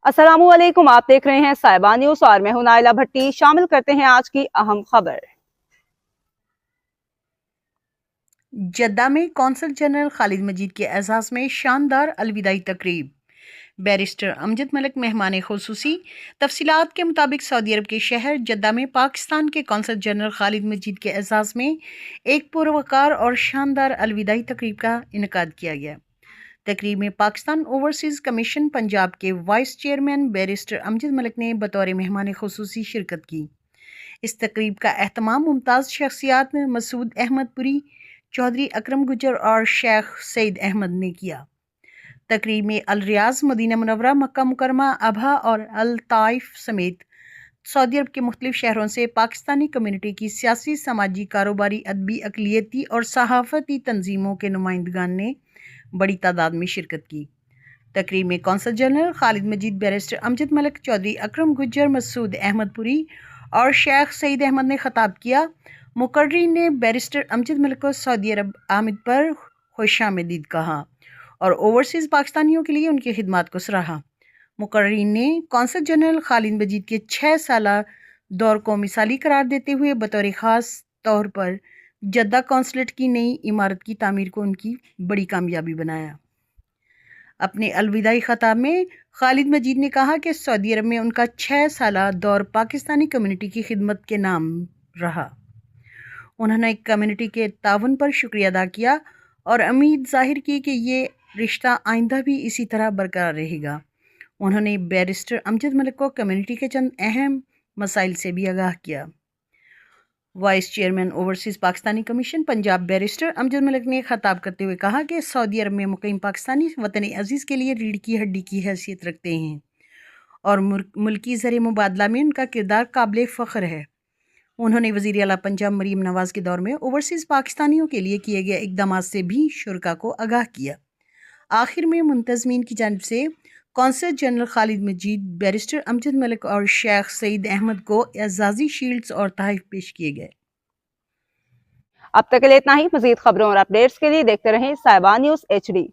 अस्सलामु अलैकुम, आप देख रहे हैं साहिबा न्यूज और मैं हूं नाइला भट्टी। शामिल करते हैं आज की अहम खबर। जद्दा में कौंसल जनरल खालिद मजीद के एजाज में शानदार अलविदाई तकरीब। बैरिस्टर अमजद मलिक मेहमान खुसूसी। तफसीलात के मुताबिक सऊदी अरब के शहर जद्दा में पाकिस्तान के कौंसल जनरल खालिद मजीद के एजाज में एक पुरवकार और शानदार अलविदाई तकरीब का इनेकाद किया गया। तकरीब में पाकिस्तान ओवरसीज़ कमीशन पंजाब के vice chairman barrister Amjad Malik ने बतौर मेहमान खुसूसी शिरकत की। इस तकरीब का एहतमाम मुमताज़ शख्सियात में मसूद अहमद पुरी, चौधरी अकरम गुजर और शेख सईद अहमद ने किया। तकरीब में अल रियाज, मदीना मुनव्वरा, मक्का मुकरमा, अबहा और अल ताइफ समेत सऊदी अरब के मुख्तलिफ शहरों से पाकिस्तानी कम्युनिटी की सियासी, समाजी, कारोबारी, अदबी, अक़लियती और सहाफ़ती तंजीमों के नुमाइंदगान ने बड़ी तादाद में शिरकत की। तकरीब में कौंसल जनरल खालिद मजीद, बैरिस्टर अमजद मलिक, चौधरी अकरम गुजर, मसूद अहमद पुरी और शेख सईद अहमद ने खताब किया। मुकर्रीन ने बैरिस्टर अमजद मलिक को सऊदी अरब आमद पर खुशामदीद कहा और ओवरसीज़ पाकिस्तानियों के लिए उनकी खिदमत को सराहा। मुकर्रीन ने कौंसल जनरल खालिद मजीद के 6 साला दौर को मिसाली करार देते हुए बतौर ख़ास तौर पर जद्दा कौंसलेट की नई इमारत की तामीर को उनकी बड़ी कामयाबी बनाया। अपने अलविदाई खताब में खालिद मजीद ने कहा कि सऊदी अरब में उनका 6 साला दौर पाकिस्तानी कम्युनिटी की खिदमत के नाम रहा। उन्होंने कम्युनिटी के ताउन पर शुक्रिया अदा किया और उम्मीद जाहिर की कि ये रिश्ता आइंदा भी इसी तरह बरकरार रहेगा। उन्होंने बैरिस्टर अमजद मलिक को कम्युनिटी के चंद अहम मसाइल से भी आगाह किया। Vice chairman overseas Pakistani commission Punjab barrister Amjad Malik ने खताब करते हुए कहा कि सऊदी अरब में मुक़ीम पाकिस्तानी वतन अजीज़ के लिए रीढ़ की हड्डी की हैसियत रखते हैं और मुल्की ज़र मुबादला में उनका किरदार काबिल फ़ख्र है। उन्होंने वज़ीर आला पंजाब मरीम नवाज़ के दौर में ओवरसीज़ पाकिस्तानियों के लिए किए गए इक़दाम से भी शुरका को आगाह किया। आखिर में मुंतज़मीन की जानिब से कौंसल जनरल खालिद मजीद, बैरिस्टर अमजद मलिक और शेख सईद अहमद को एजाज़ी शील्ड्स और तोहफ़े पेश किए गए। अब तक के लिए इतना ही। मज़ीद खबरों और अपडेट्स के लिए देखते रहें साहिबा न्यूज़ HD।